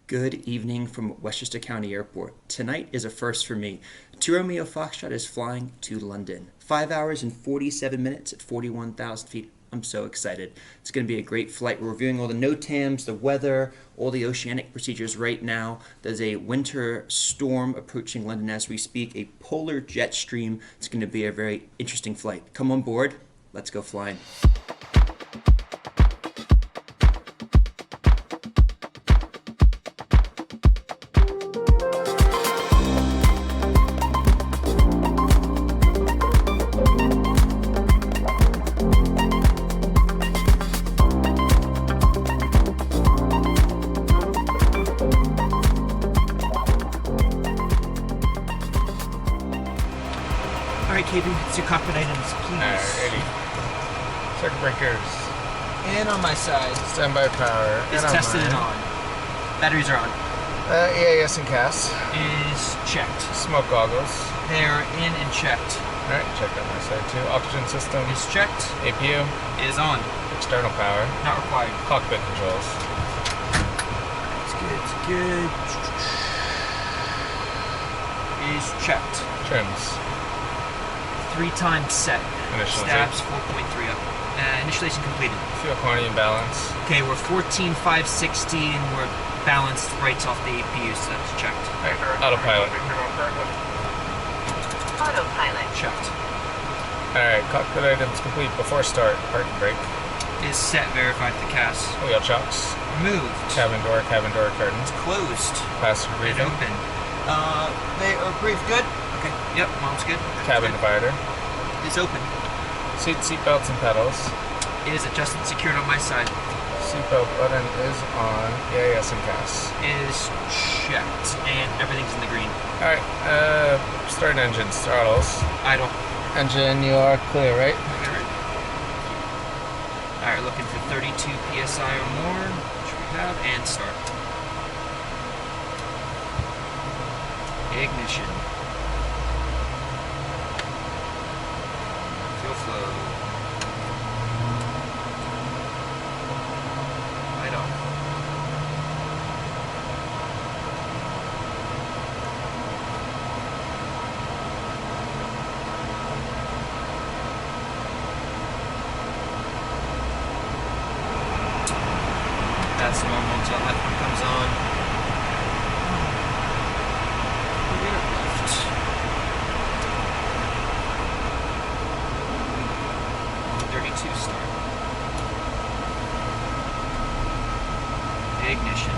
Good evening from Westchester County Airport. Tonight is a first for me. 2 Romeo Foxtrot is flying to London. 5 hours and 47 minutes at 41,000 feet. I'm so excited. It's going to be a great flight. We're reviewing all the NOTAMs, the weather, all the oceanic procedures right now. There's a winter storm approaching London as we speak, a polar jet stream. It's going to be a very interesting flight. Come on board. Let's go flying. It's your cockpit items, please. Alrighty. Circuit breakers. And on my side. Standby power. Is tested and on. Batteries are on. EAS and CAS. Is checked. Smoke goggles. They're in and checked. Alright, checked on my side too. Oxygen system. Is checked. APU. Is on. External power. Not required. Cockpit controls. It's good, it's good. Is checked. Trims. 3 times set. Initialization. Stabs 4.3 up. Initialization completed. Fuel quantity and balance. Okay, we're 14,560 and we're balanced right off the APU, so that's checked. Right. Autopilot. Autopilot. Checked. Alright, cockpit items complete before start. Parking brake. Is set, verified the CAS. Wheel chocks. Removed. Cabin door curtains. Closed. Passenger And briefing. open. They are briefed good? Okay, yep, mom's good. Cabin divider. Is open. Seat belts and pedals. Is adjusted and secured on my side. Seatbelt button is on. EAS and CAS. Is checked, and everything's in the green. Alright, start engines, throttles. Idle. Engine, you are clear, right? Alright, looking for 32 PSI or more, which we have, and start. Ignition. Fuel flow. Light off. That's normal until left one comes on. Left. 32 start. Ignition.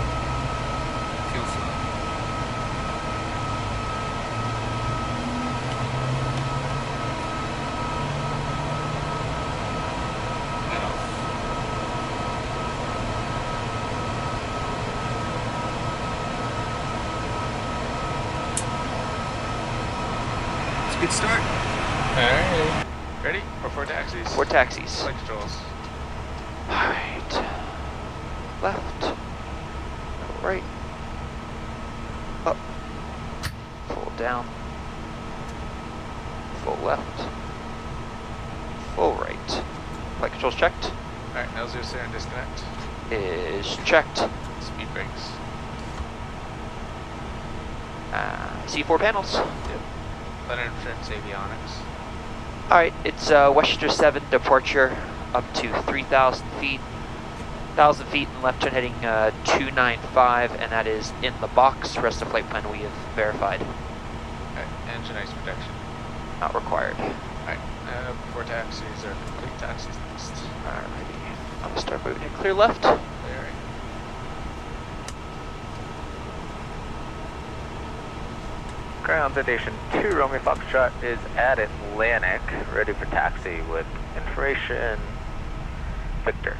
Fuel flow. Let off. It's a good start. Alright. Ready? For taxis? For taxis. Flight controls. Alright. Left. Right. Up. Full down. Full left. Full right. Flight controls checked. Alright, L0 and disconnect. Is checked. Speed brakes. C4 panels. Yep. Leonard Trims avionics. Alright, it's Westchester 7 departure up to 3,000 feet. 1,000 feet and left turn heading 295, and that is in the box. Rest of flight plan we have verified. Alright, engine ice protection. Not required. Alright, before taxis or complete taxis next. Alrighty. I'm gonna start moving in clear left. Clearing. Ground Station 2 Romeo Foxtrot is at Atlantic, ready for taxi with information. Victor.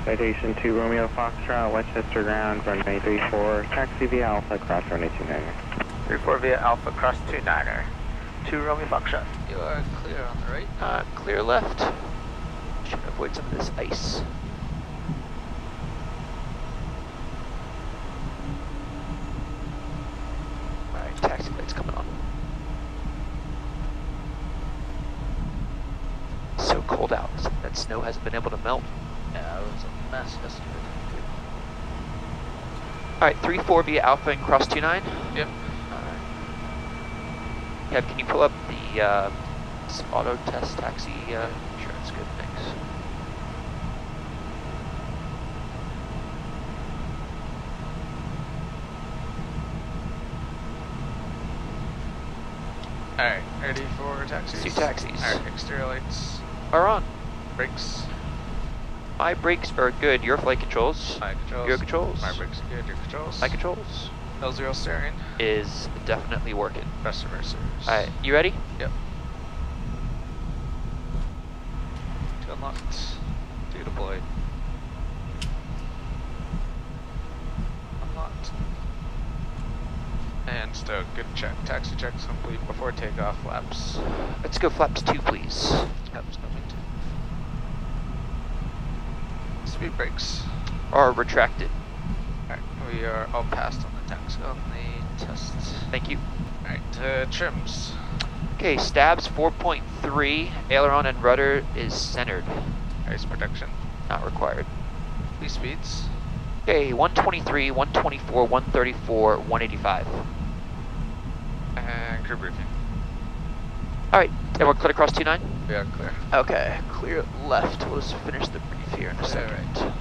Citation 2 Romeo Foxtrot, Westchester Ground, runway 34, taxi via Alpha, cross runway 29er. 34 via Alpha, cross 29er. 2 Romeo Foxtrot. You are clear on the right. Clear left. Should avoid some of this ice. Alright, taxi lights coming on. So cold out. That snow hasn't been able to melt. Yeah, it was a mess yesterday. Alright, 3-4 via Alpha and cross 29. Yep. Alright. Kev, can you pull up the auto test taxi? Sure, that's good, thanks. Alright, ready for taxis? 2 taxis. Alright, exterior lights, Are on. brakes, My brakes are good. Your flight controls. my controls. Your controls. My brakes are good, your controls. My controls. L0 steering, Is definitely working. best reversers. Alright, you ready? Yep. 2 unlocked, 2 deployed. Unlocked. And stowed, good check. Taxi checks complete before takeoff, flaps. Let's go flaps 2, please. Flaps coming. Speed brakes. Are retracted. Alright, we are all passed on the tax on the test. Thank you. Alright, trims. Okay, stabs 4.3. Aileron and rudder is centered. Ice protection. Not required. Lee speeds. Okay, 123, 124, 134, 185. And crew briefing. Alright, everyone clear across 29? We are clear. Okay, clear left. We'll just finish the brief here in a Clear second. right.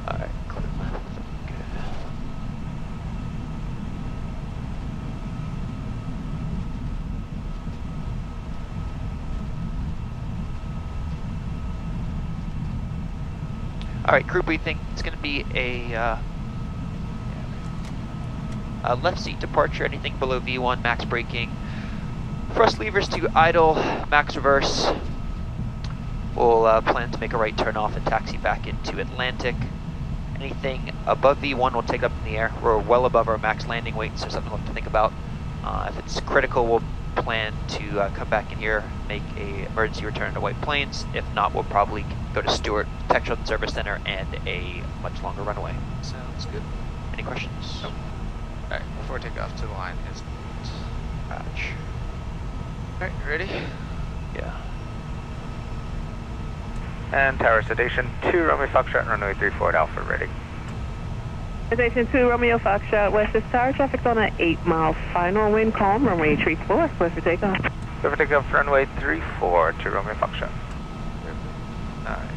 Alright, clear left. Okay. Alright, group, we think it's going to be a left seat departure, anything below V1, max braking. Thrust levers to idle, max reverse. We'll plan to make a right turn off and taxi back into Atlantic. Anything above V1 we'll take up in the air. We're well above our max landing weight, so something we'll have to think about. If it's critical, we'll plan to come back in here, make a emergency return to White Plains. If not, we'll probably go to Stewart, Textron Service Center, and a much longer runway. Sounds good. Any questions? Nope. Alright, before takeoff to the line is Patch. Alright, ready? Yeah. And tower sedation 2 Romeo Foxtrot, runway 34 at Alpha, ready. Station 2 Romeo Foxtrot, West is Tower, traffic's on an 8-mile final, wind calm, runway 34, clear for takeoff. Clear for takeoff, runway 34 to Romeo Foxtrot. Alright.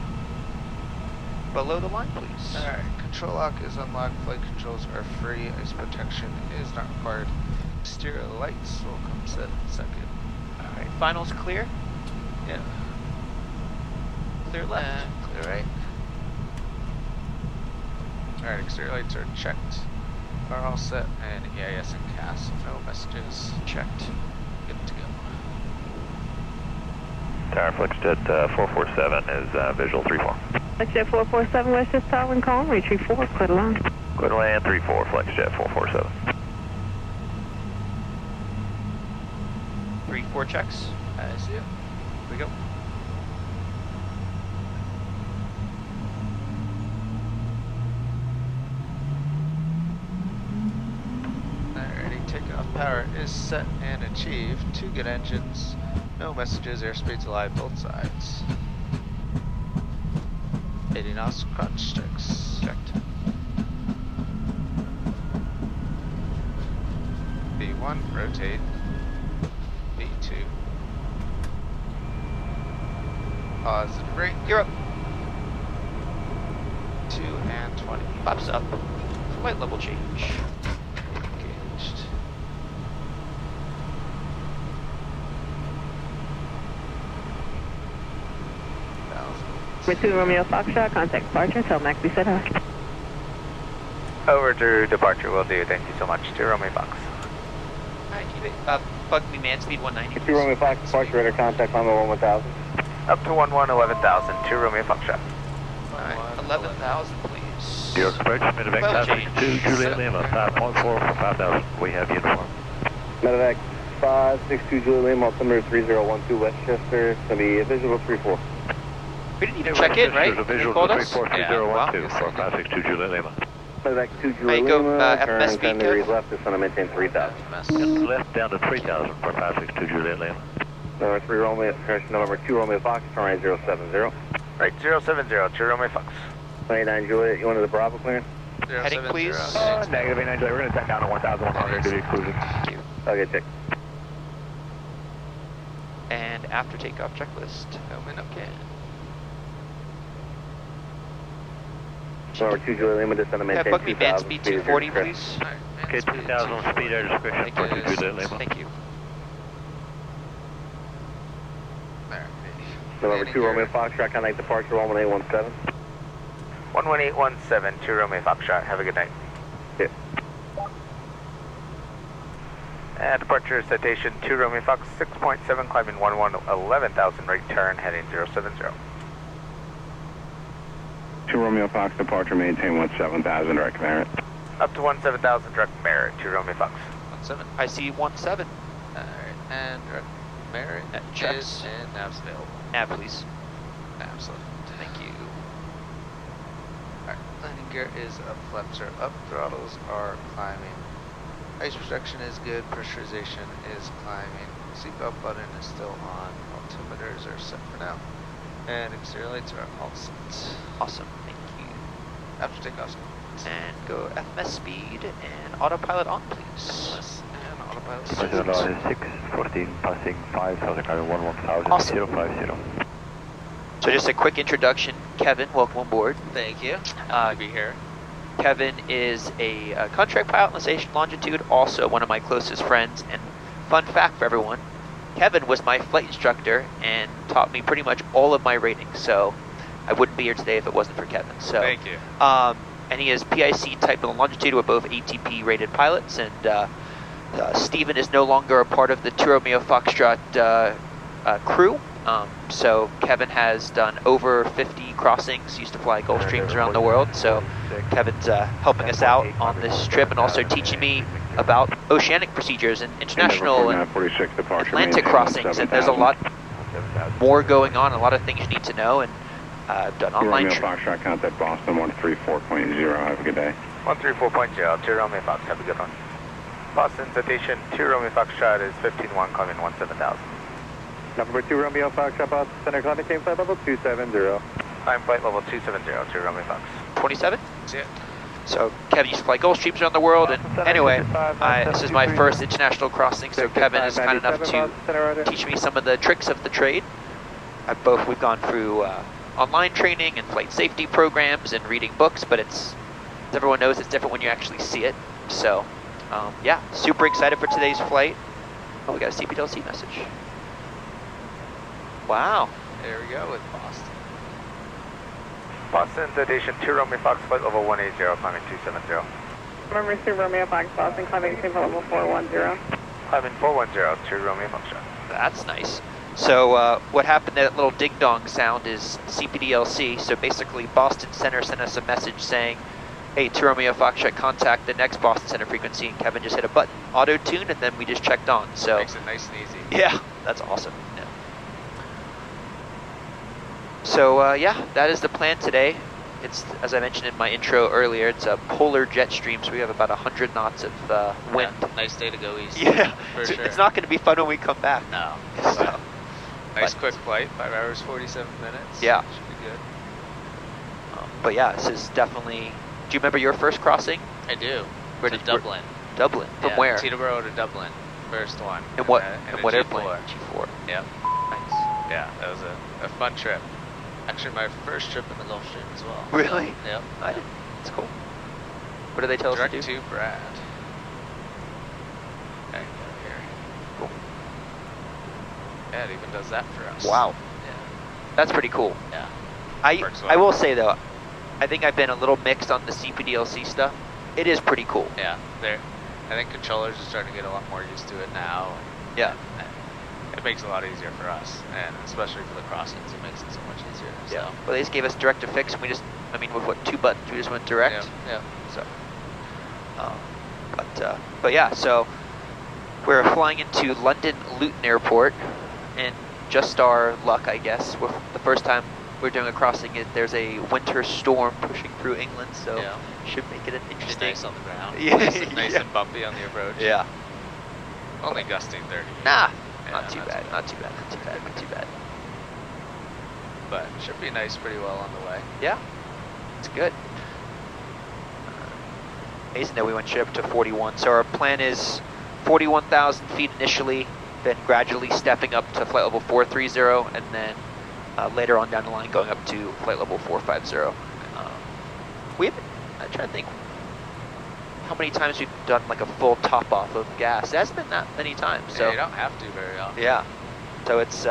Below the line, please. Alright, control lock is unlocked, flight controls are free, ice protection is not required. Exterior lights will come set in second. Alright, finals clear. Yeah. Clear left. And clear right. Alright, exterior lights are checked. Are all set, and EIS and CAS, no messages. Checked. Good to go. Tower FlexJet 447 is visual 34. FlexJet 447, West is Tower, wind calm, retreat 4, clear to land. Clear to land 34, FlexJet 447. 3-4 checks. I see it. Here we go. Alrighty, takeoff power is set and achieved. 2 good engines. No messages, airspeed's alive both sides. 80 knots, crunch checks. Checked. B1, rotate. B2. Pause and brake. You're up. 2 and 20. Flaps up. Flight level change. Engaged. With 2 Romeo Foxtrot, contact departure, tell Mac we set up. Over to departure, will do. Thank you so much. 2 Romeo Fox. Alright, keep it. Bug me man, speed 190. 2 Romeo Fox, departure, radar contact on the 1000. Up to 11,000, 2 Romeo Foxtrot. Alright, 11,000, please. New York Express, Medevac Well 562, Juliet Lima, 5.4 for 5,000. We have uniform. Medevac 562 Julie Lima, altimeter 3012 Westchester. It's going to be a visual 34. We didn't even check in, right? There's a You visual called to us? 343012 Yeah, for 562 Juliet Lima. Back to Hey, go FMS speed, 10 degrees left, just want to maintain 3,000. Left down to 3,000 for 562 Juliet Lima. Number 3 Romeo, correction, number 2 Romeo Fox, turn right 070. Right, 070, 2 Romeo Fox. 29 Juliet, you wanted the Bravo clearance? Heading, please. Negative 89 Juliet, we're going to set down to 1,100 to the exclusion. Thank you. Okay, check. And after takeoff checklist. Coming up. Okay. Number 2 Juliet Lima, just want to Yeah, maintain book me band 2,000. speed 240, please. Alright, Okay, 2,000 on speed air discretion Thank for you. 2 Juliet Lima. Thank you. Number 2 Romeo Fox, track on night departure 11817. 11817, 2 Romeo Foxtrot. Have a good night. Yeah. And departure citation 2 Romeo Fox 6.7, climbing 11,000, right turn, heading 070. 2 Romeo Fox, departure, maintain 17,000, direct clearance. Up to 17,000, direct Merit, 2 Romeo Fox. 17. I see 17. Alright, and direct Merit Checks. is and nav's available. Nav, please. Nav's left. Thank you. Alright, landing gear is up, flaps are up, throttles are climbing. Ice protection is good, pressurization is climbing. Seatbelt button is still on, altimeters are set for now. And exterior lights are all set. Awesome. Thank you. After takeoff, And go FMS speed and autopilot on, please. SMS and autopilot. President line 614, passing 5,000, climbing 11,000, Awesome. 050. So just a quick introduction. Kevin, welcome aboard. Thank you. Happy to be here. Kevin is a contract pilot on the station longitude, also one of my closest friends. And fun fact for everyone, Kevin was my flight instructor and taught me pretty much all of my ratings. So I wouldn't be here today if it wasn't for Kevin. So Thank you. and he is PIC type and longitude. We're both ATP rated pilots, and Stephen is no longer a part of the 2 Romeo Foxtrot crew. So Kevin has done over 50 crossings, used to fly Gulfstreams around the world. So Kevin's helping us out on this trip and also teaching me about oceanic procedures and international and Atlantic crossings. And there's a lot more going on, a lot of things you need to know. And I've done online Romeo Foxtrot, contact Boston 134.0. Have a good day. 134.0, 2 Romeo Fox, have a good one. Boston citation 2 Romeo Foxtrot is 15-1, climbing 17,000. Number 2 Romeo Foxtrot, Boston Center, contact came flight level 270. Climb flight level 270, 2 Romeo Fox. 27. That's it. So Kevin used to fly Gulfstreams around the world, and anyway, this is my first international crossing, so Kevin is kind enough to teach me some of the tricks of the trade. We've gone through online training and flight safety programs and reading books, but as everyone knows, it's different when you actually see it. So yeah, super excited for today's flight. Oh, we got a CPDLC message. Wow. There we go with Boston. Boston citation 2 Romeo Fox, flight level 180, climbing 270. Number 3 Romeo Fox, Boston, climbing safe level 410. Climbing 410, 2 Romeo Foxtrot. That's nice. So what happened, that little ding-dong sound is CPDLC. So basically Boston Center sent us a message saying, hey, 2 Romeo Foxtrot, contact the next Boston Center frequency. And Kevin just hit a button, auto-tune, and then we just checked on. So Makes it nice and easy. yeah, that's awesome. Yeah. So yeah, that is the plan today. It's, as I mentioned in my intro earlier, it's a polar jet stream, so we have about 100 knots of wind. Yeah, nice day to go east. Yeah, for it's, sure. it's not going to be fun when we come back. No. So, Nice but- quick flight, 5 hours 47 minutes. Yeah. Should be good. but yeah, this is definitely. Do you remember your first crossing? I do. Where To did Dublin? Dublin. From Yeah, where? Teterboro to Dublin. First one. And what? And And a what G4. airplane? G4. Yep. Nice. Yeah, that was a fun trip. Actually, my first trip in the Gulfstream as well. Really? So, yep. I didn't. It's cool. What do they tell us Direct to do? to Brad. Okay, go here. Cool. Yeah, it even does that for us. Wow, Yeah. that's pretty cool. Yeah. I Works well. I will say though, I think I've been a little mixed on the CPDLC stuff. It is pretty cool. Yeah. I think controllers are starting to get a lot more used to it now. Yeah. And it makes it a lot easier for us, and especially for the crossings, it makes it so much easier. Yeah. So. Well, they just gave us direct to fix, and we just, I mean, with what, 2 buttons, we just went direct. Yeah. So, but yeah, so we're flying into London Luton Airport, and just our luck, I guess. We're the first time we're doing a crossing. There's a winter storm pushing through England, so Yeah. should make it an It's interesting. nice on the ground. Yeah, Nice yeah. and bumpy on the approach. Yeah. Only gusting 30. Nah. Yeah, Not too bad. Not too bad. Not too bad. Not too bad. But should be nice pretty well on the way. Yeah. It's good. Amazing that we went straight up to 41. So our plan is 41,000 feet initially, then gradually stepping up to flight level 430, and then later on down the line going up to flight level 450. We haven't, I'm trying to think how many times we've done like a full top off of gas. It hasn't been that many times. So Yeah, you don't have to very often. yeah. So it's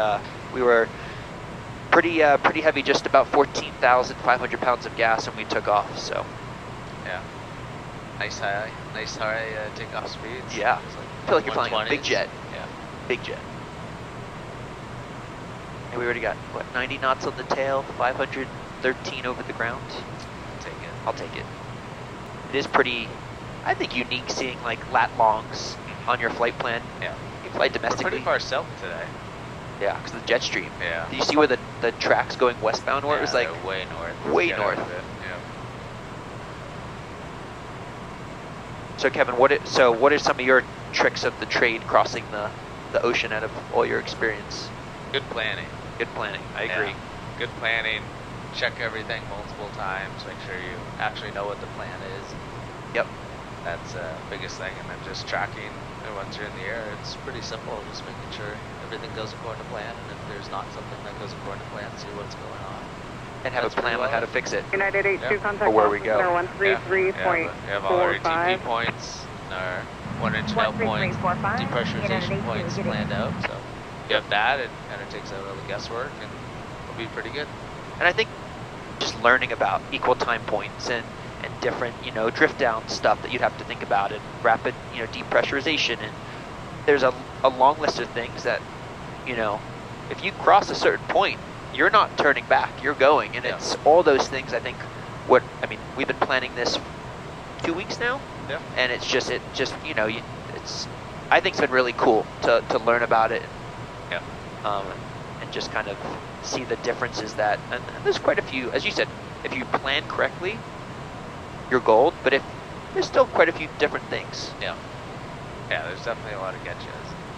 we were pretty heavy, just about 14,500 pounds of gas when we took off. So Yeah. Nice high takeoff speeds. yeah, It's I feel like you're flying a big 120s. jet. Yeah. Big jet. And we already got what 90 knots on the tail, 513 over the ground. Take it. I'll take it. It is pretty, I think, unique seeing like lat longs on your flight plan. Yeah. You fly We're domestically. pretty far south today. Yeah, because of the jet stream. Yeah. Did you see where the tracks going westbound were? It was like they're way north. way Get north. out of it. Yeah. So Kevin, what are some of your tricks of the trade crossing the ocean out of all your experience? Good planning. Good planning. I agree. Yeah. Good planning. Check everything multiple times. Make sure you actually know what the plan is. Yep. That's the biggest thing. And then just tracking. And once you're in the air, it's pretty simple. Just making sure everything goes according to plan. And if there's not something that goes according to plan, see what's going on. And have That's a plan pretty on how well to fix it. United 82 Yeah. contact Or where we go. officer You have all our 133.45. TP points, our 1-inch melt points, 133.45, depressurization United points 82, planned out. So you have that, it kind of takes out all the guesswork, and it'll be pretty good. And I think just learning about equal time points and different, drift down stuff that you'd have to think about, and rapid, depressurization. And there's a long list of things that, if you cross a certain point, you're not turning back, you're going. And Yeah. it's all those things, I think, we've been planning this 2 weeks now. Yeah. And it's just, it's, I think it's been really cool to learn about it. Yeah. And just kind of see the differences and there's quite a few, as you said, if you plan correctly, you're gold, but if there's still quite a few different things. Yeah. Yeah, there's definitely a lot of catches.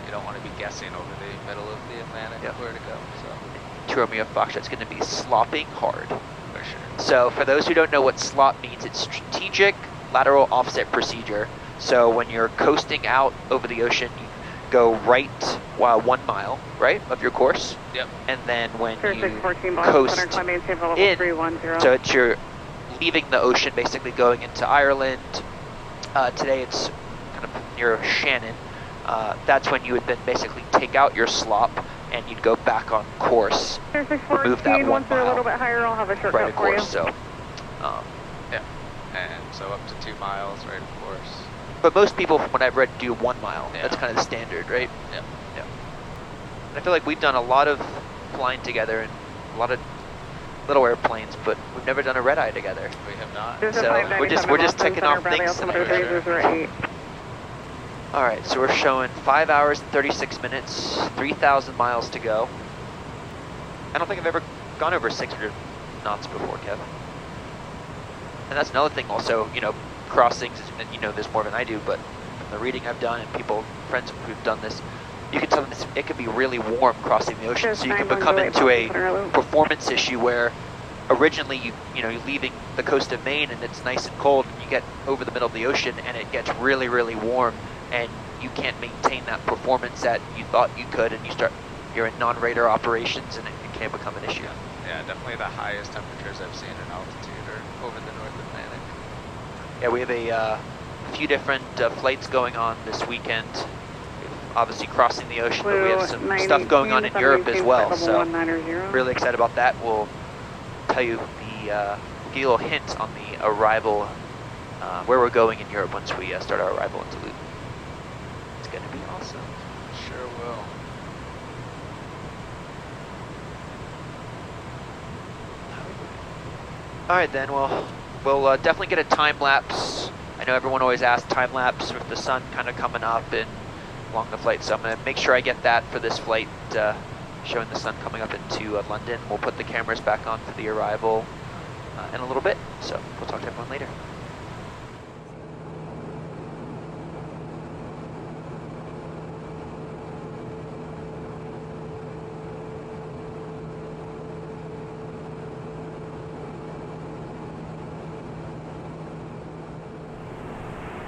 You don't want to be guessing over the middle of the Atlantic Yeah. where to go. So 2 Romeo Foxtrot's going to be slopping hard. for sure. So for those who don't know what slop means, it's strategic lateral offset procedure. So when you're coasting out over the ocean, you go right 1 mile, right, of your course. Yep. And then when you 3614 coast Center climbing safe level in, 310. so it's you're leaving the ocean, basically going into Ireland. Today it's kind of near Shannon. That's when you would then basically take out your slop and you'd go back on course. Remove that 3614, 1 once they're a mile little bit higher, I'll have a right shortcut of for you. course. So, Yeah. And so up to 2 miles, right, of course. but most people, from what I've read, do 1 mile. Yeah. That's kind of the standard, right? Yeah. Yeah. And I feel like we've done a lot of flying together and a lot of little airplanes, but we've never done a red eye together. We have not. There's a So, 597 we're just Boston ticking Center, off Bradley things altimeter tonight. 3008. All right, so we're showing 5 hours and 36 minutes, 3,000 miles to go. I don't think I've ever gone over 600 knots before, Kev. And that's another thing also, crossings, and you know this more than I do, but from the reading I've done and friends who've done this, you can tell them it can be really warm crossing the ocean, so you can become into a performance issue where originally you're leaving the coast of Maine and it's nice and cold, and you get over the middle of the ocean and it gets really, really warm, and you can't maintain that performance that you thought you could, and you're in non-radar operations, and it can become an issue. Yeah, definitely the highest temperatures I've seen in altitude are over the North Atlantic. Yeah, we have a few different flights going on this weekend. Obviously crossing the ocean, but we have some stuff going on in Europe as well. So really excited about that. We'll tell you we'll give you a little hint on the arrival, where we're going in Europe once we start our arrival in Duluth. It's going to be awesome. Sure will. All right, then we'll definitely get a time lapse. I know everyone always asks time lapse with the sun kind of coming up and along the flight, so I'm going to make sure I get that for this flight showing the sun coming up into London. We'll put the cameras back on for the arrival in a little bit, so we'll talk to everyone later.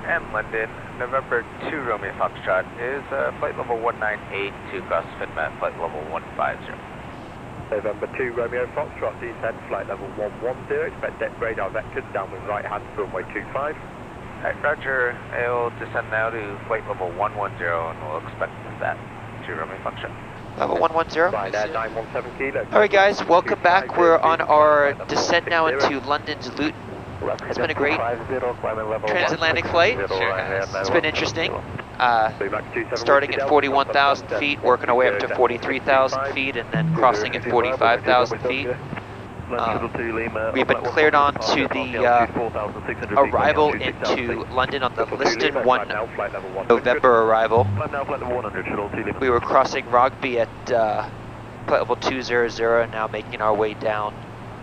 And London, November 2 Romeo Foxtrot is flight level 198 to cross FinMat, flight level 150. November 2 Romeo Foxtrot, descent flight level 110, expect deck radar vectors downwind right hand runway 25. Alright, roger, I'll descend now to flight level 110 and we'll expect that 2 Romeo Foxtrot. Level 110. Right there, 917 kilo. Alright guys, welcome back. We're on our descent now into London's Luton. It's been a great transatlantic flight. It's been interesting. Starting at 41,000 feet, working our way up to 43,000 feet, and then crossing at 45,000 feet. We've been cleared on to the arrival into London on the listed 1 November arrival. We were crossing Rogby at flight level 200 and now making our way down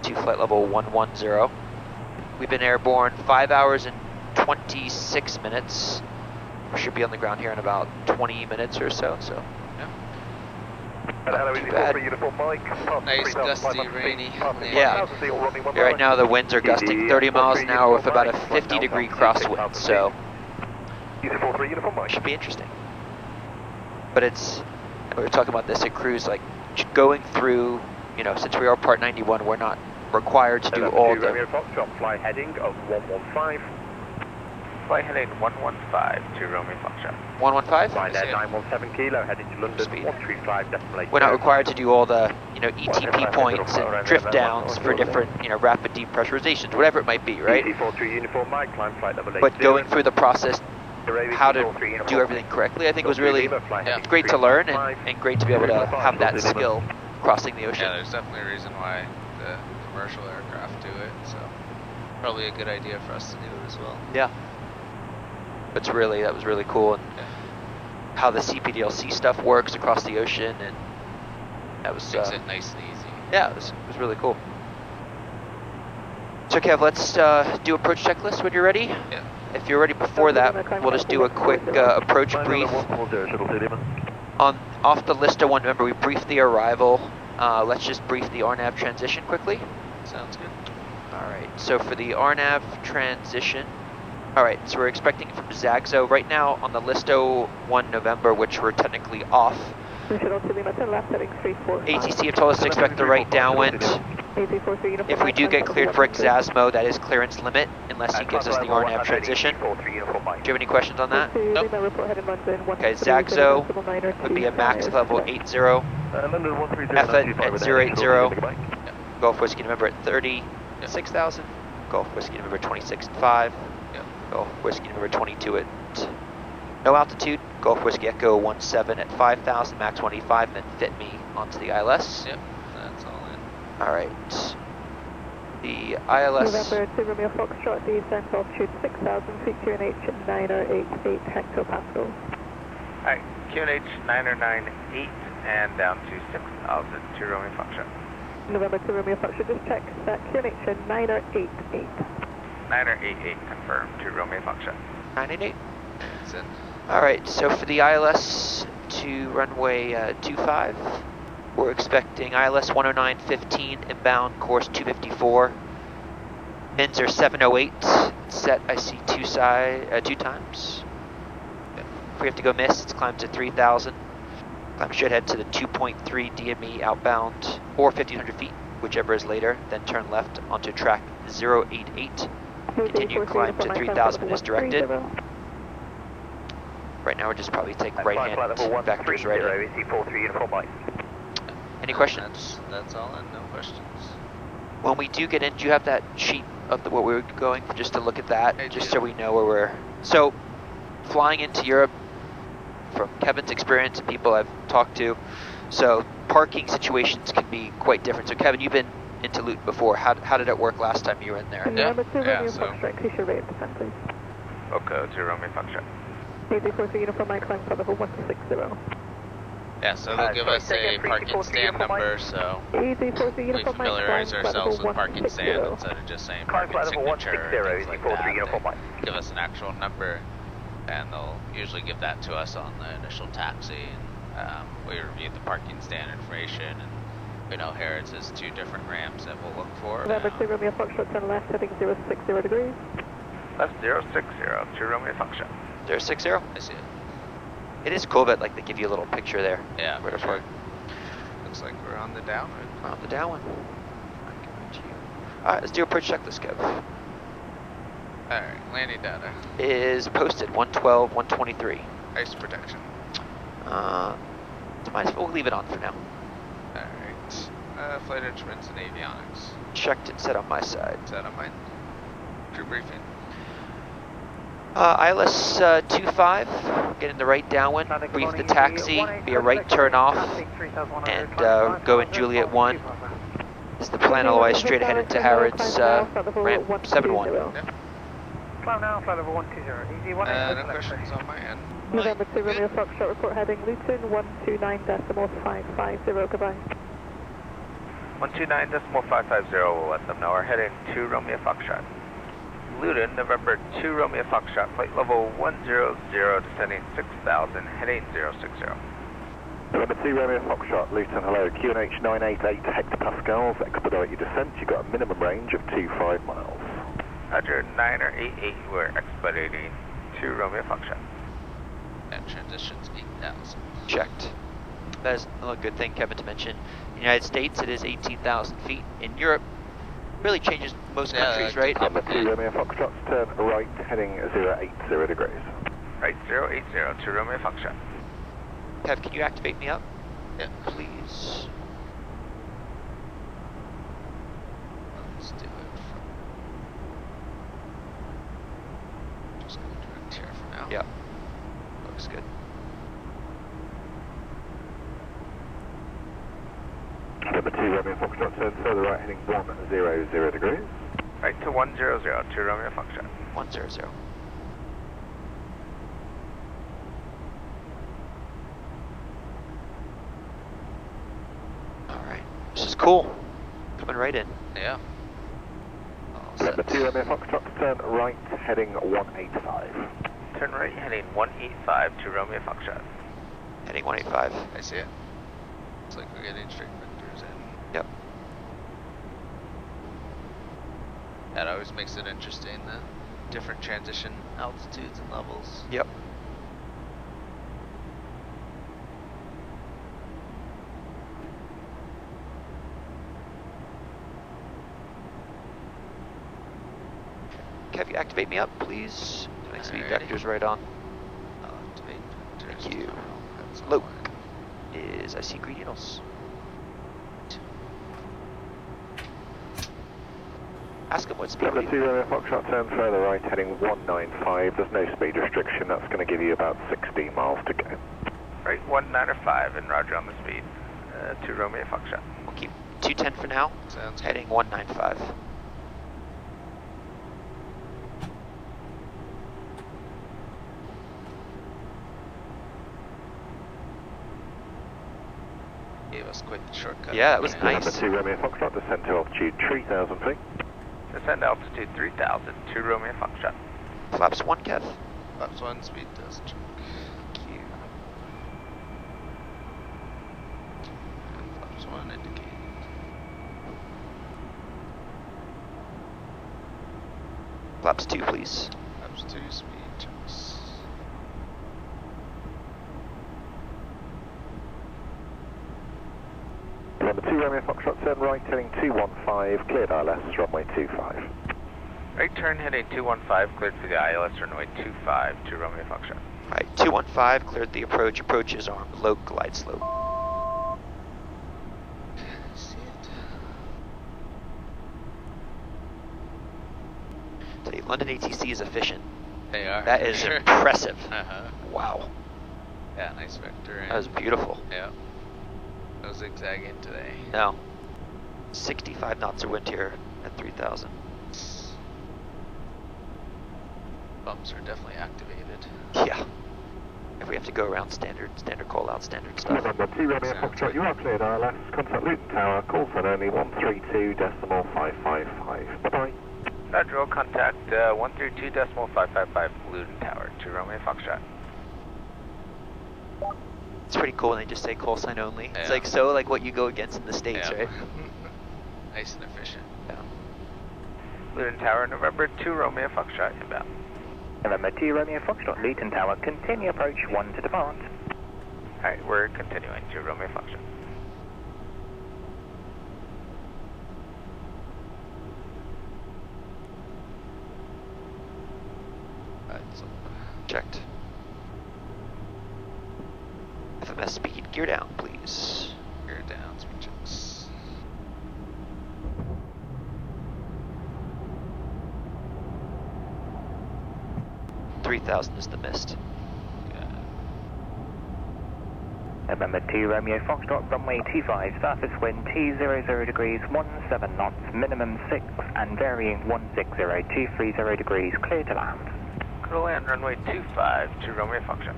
to flight level 110. We've been airborne 5 hours and 26 minutes. We should be on the ground here in about 20 minutes or so. Yeah. Not too bad. Nice, gusty, rainy. Yeah. Right now the winds are gusting 30 miles an hour with about a 50-degree crosswind, so it should be interesting. But it's, we were talking about this at cruise, like going through, you know, since we are Part 91, we're not required to do all the... Romeo Foxtrot, fly heading of 115. Flight heading 115 to Romeo Foxtrot. 115? Fly there, 917 kilo, heading to London, 135 decimal 8. We're not required to do all the, you know, ETP points and drift downs for different, you know, rapid depressurizations, whatever it might be, right? ET43 uniform, Mike, climb flight level 80. But going through the process, how to do everything correctly, I think was really great to learn and great to be able to have that skill crossing the ocean. Yeah, there's definitely a reason why the commercial aircraft do it, so probably a good idea for us to do it as well. Yeah. But really, that was really cool, and how the CPDLC stuff works across the ocean, and that was makes it nice and easy. Yeah, it was really cool. So Kev, let's do approach checklist when you're ready. Yeah. If you're ready before that, we'll just do a quick approach brief. Off the list of 1 November, we briefed the arrival. Let's just brief the RNAV transition quickly. Sounds good. All right, so for the RNAV transition, all right, so we're expecting from Zagzo right now on the Listo 1 November, which we're technically off. ATC have told us to expect the right downwind. If we do get cleared for Exasmo, that is clearance limit, unless he gives us the RNAV transition. Do you have any questions on that? Nope. Okay, Zagzo would be a max of level 80, EFA at 080, Golf Whiskey November at 36,000, Golf Whiskey November 26.5, Golf Whiskey November 22 at no altitude, Golf Whiskey Echo 17 at 5,000, max 185, and then fit me onto the ILS. Yep, that's all in. All right. The ILS. November 2 Romeo Foxtrot, descent altitude 6,000 feet, QNH 9088 hectopascals. Alright, QNH 9098 and down to 6,000 to Romeo Foxtrot. November 2 Romeo Foxtrot, just check that QNH 9088. 9088 confirmed to Romeo Foxtrot. 988. That's it. All right, so for the ILS to runway 25, we're expecting ILS 109.15 inbound, course 254. Mins are 708. Set, I see two times. If we have to go miss, it's climbed to 3,000. Climb should head to the 2.3 DME outbound, or 1,500 feet, whichever is later. Then turn left onto track 088. Continue climb to 3,000 as directed. Right now we're just probably taking right hand vectors right in. Any questions? That's all in, no questions. When we do get in, do you have that sheet of where we were going, just to look at that, just so we know where we're... So, flying into Europe, from Kevin's experience and people I've talked to, so parking situations can be quite different. So Kevin, you've been into Luton before. How did it work last time you were in there? Okay, to Romeo Foxtrot. 84 uniform, I climb for level 160. Yeah, so they'll give us a parking stand number, so we familiarize ourselves with parking stand instead of just saying parking signature or things like that. They give us an actual number, and they'll usually give that to us on the initial taxi. And, we review the parking stand information, and we know Harrods has 2 different ramps that we'll look for. November 2 Romeo Foxtrot, turn left, heading 060 degrees. Left 060, 2 Romeo Foxtrot. 060? I see it. It is cool that like they give you a little picture there. Yeah, Where for to sure. park. Looks like we're on the downwind. We're on the downwind. Alright, let's do approach checklist, Kev. Alright, landing data. Is posted 112, 123. Ice protection. Might as well leave it on for now. Alright. Flight instruments and avionics. Checked and set on my side. Set on mine. Crew briefing. ILS 25, get in the right downwind, brief the taxi, be a right turn off, and go in Juliet 1. Is the plan otherwise straight ahead into Harrods ramp 71. Yep. Climb now, flight level 120. Easy 180. No questions on my end. November 2 Romeo Foxtrot, report heading Luton 129.550, goodbye. 129.550, we'll let them know. We're heading 2 Romeo Foxtrot. Luton, November 2 Romeo Foxtrot, flight level 100, descending 6,000, heading 060. November 2 Romeo Foxtrot, Luton, hello, QNH 988 hectopascals, expedite your descent, you've got a minimum range of 25 miles. Roger, 988, we're expediting 2 Romeo Foxtrot. And transitions 8,000. Checked. That is another good thing, Kevin, to mention. In the United States, it is 18,000 feet. In Europe, really changes most countries, right? November 2 Romeo Foxtrot, turn right, heading 080 degrees. Right, 080, 2 Romeo Foxtrot. Kev, can you activate me up? Yeah. Please. Let's do it from... Just gonna direct here for now. Yep. Looks good. November 2 Romeo Foxtrot, turn further right, heading 100 degrees. Right to 100, 2 Romeo Foxtrot. 100. Alright. This is cool. Coming right in. Yeah. November 2 Romeo Foxtrot, turn right, heading 185. Turn right, heading 185 to Romeo Foxtrot. Heading 185. I see it. Looks like we're getting straight vectors in. Yep. That always makes it interesting, the different transition altitudes and levels. Yep. Kev, you activate me up, please. Next speed vector's right on. Activate vectors. Thank you. That's all Luke I- is I see green needles. Ask him what speed. November 2 Romeo Foxtrot, turn further right, heading 195. There's no speed restriction. That's going to give you about 16 miles to go. Right, 195 and roger on the speed. 2 Romeo Foxtrot. We'll keep 210 for now. Sounds good. Heading 195. Gave us quite the shortcut. Yeah, that was Yeah. November nice. 2 Romeo Foxtrot, descend to altitude 3,000 feet. Descend altitude 3,000, 2 Romeo Foxtrot. Flaps 1, Kev. Flaps 1, speed does check. Thank you. And flaps 1 indicated. Flaps 2, please. Flaps 2, speed checks. November 2 Romeo Foxtrot, turn right, heading 215, cleared ILS, runway 25. Right turn heading 215, cleared for the ILS runway 25, 2 Romeo Foxtrot. Alright, 215, cleared the approach. Approach is on low glide slope. See it. Tell you, London ATC is efficient. They are. That is Sure. impressive. Uh-huh. Wow. Yeah, nice vector. That was beautiful. Yeah. No zigzagging today. No. 65 knots of wind here at 3,000. Bumps are definitely activated. Yeah. if we have to go around standard call out, standard stuff. November 2 Romeo Foxtrot, you are cleared ILS. Contact Luton Tower, call sign only 132.555. Bye-bye. Roger, roll contact 132.555 Luton Tower, 2 Romeo Foxtrot. It's pretty cool when they just say call sign only. Yeah. It's like so like what you go against in the States, Yeah. right? Nice and efficient. Yeah. Luton Tower, November 2 Romeo Foxtrot, inbound. November 2 Romeo Foxtrot, Luton Tower, continue approach 1 to depart. Alright, we're continuing, 2 Romeo Foxtrot. Checked. FMS speed, gear down, please. Gear down, speed checks. $3,000 is the mist. November 2 Romeo Foxtrot, runway 25, surface wind T00 degrees, 17 knots, minimum 6, and varying 160, 230 degrees, clear to land. Go land, runway 25, 2 Romeo Foxtrot.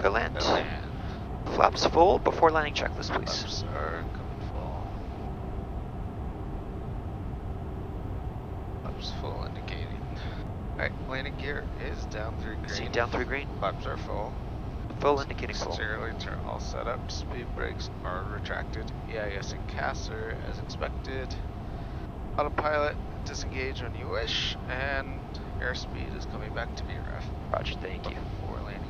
Go land. Go land. Flaps full before landing checklist, please. Flaps are coming full. Flaps full indicating. Alright, landing gear is down through green. See, down through green. Flaps are full. Full indicating full. Exterior lights are all set up. Speed brakes are retracted. EIS and CAS are as expected. Autopilot, disengage when you wish, and airspeed is coming back to VREF. Roger, thank you. For landing.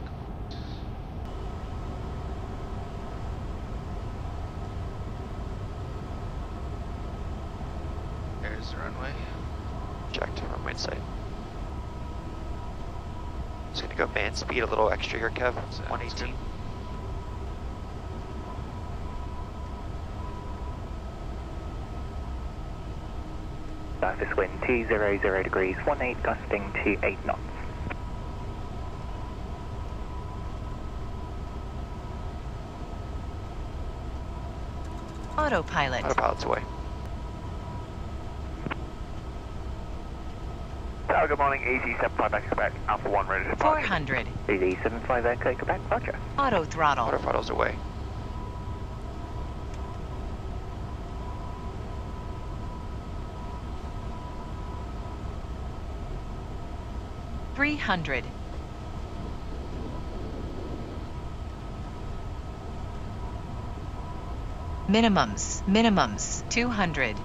There's the runway. Checked, runway in sight. Just gonna go band speed a little extra here, Kev. Sounds 118. good. Surface wind T00 degrees, 18 gusting to 8 knots. Autopilot. Autopilot's away. Tower, good morning. EG75 Echo Quebec, Alpha 1 ready to depart. 400. EG75 Echo Quebec, roger. Auto throttle. Auto throttle's away. $300. Minimums, 200.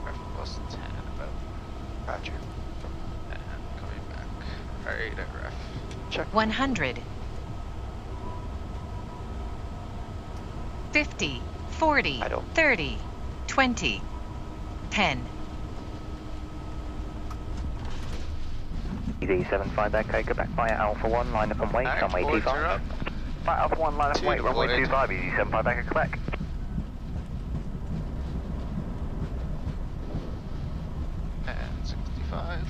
Ref plus 10 about. Roger. And coming back. Alright, at ref. Check. 100. 50, 40, Idle. 30, 20, 10. EG75 Echo Quebec via Alpha 1, line up and wait, Alright, runway boards are 25. up. Flight Alpha 1, line up and wait, Two runway deployed. 25, EG75 Echo Quebec. And 65.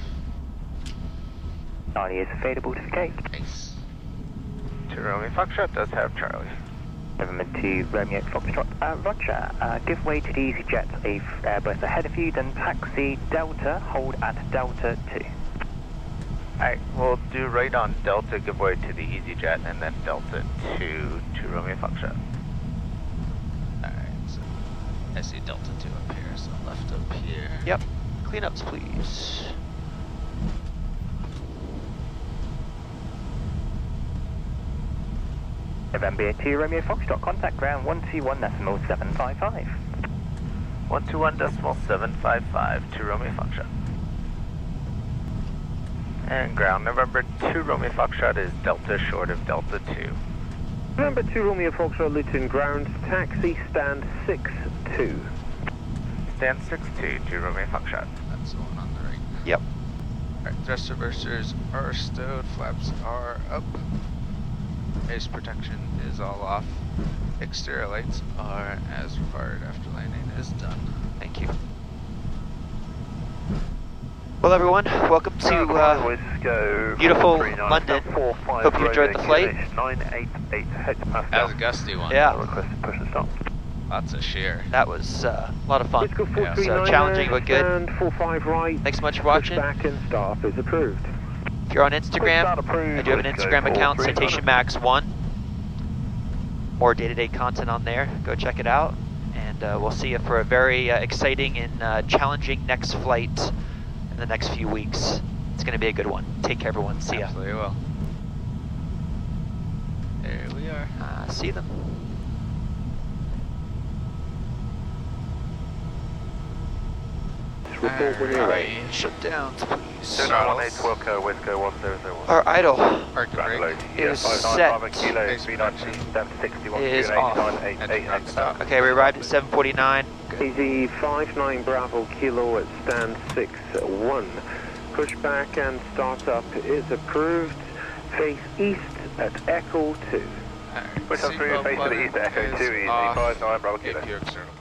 90 is available to escape. Nice. 2 Romeo Foxtrot does have Charlie. November 2 Romeo Foxtrot, roger. Give way to the EasyJet, Airbus ahead of you, then taxi Delta, hold at Delta 2. Alright, we'll do right on Delta, give way to the EasyJet, and then Delta 2 Romeo Foxtrot. Alright, so I see Delta 2 up here, so left up here. Yep. Cleanups, please. November 2 Romeo Foxtrot, contact ground 121.755. 121.755 to Romeo Foxtrot. And ground November 2 Romeo Foxtrot is Delta short of Delta 2. November 2 Romeo Foxtrot, Luton ground, taxi stand 6-2. Stand 6-2 to Romeo Foxtrot. That's the one on the right. Yep. Alright, thrust reversers are stowed, flaps are up. Ice protection is all off. Exterior lights are as required after landing is done. Thank you. Well, everyone, welcome to beautiful London. Hope you enjoyed the flight. 988 hectopascal. That was a gusty one. Yeah, Request to push and stop. Lots of shear. that was a lot of fun. Critical Yeah, 439 so challenging but good. and 45 right. Thanks so much for Push watching. back and staff is approved. If you're on Instagram, Start approved, I do have an let's go Instagram account, 43 Citation Max 1. More day-to-day content on there. Go check it out. And we'll see you for a very exciting and challenging next flight in the next few weeks. It's going to be a good one. Take care, everyone. See ya. Absolutely will. There we are. See them. Report when you're ready. Alright, shutdowns, please. 2918 Wilco, Wisco 1001. Our idle Parking brake is $595 set. kilo, Base V19, down to 61, Is off. 988 stop. Okay, we arrived at 7:49. Easy 59 Bravo Kilo at stand 6-1. Pushback and startup is approved. Face east at Echo 2. Alright, Push on through, seatbelt face to the button east, Echo is 2, easy off. 59 Bravo Kilo. If you're external.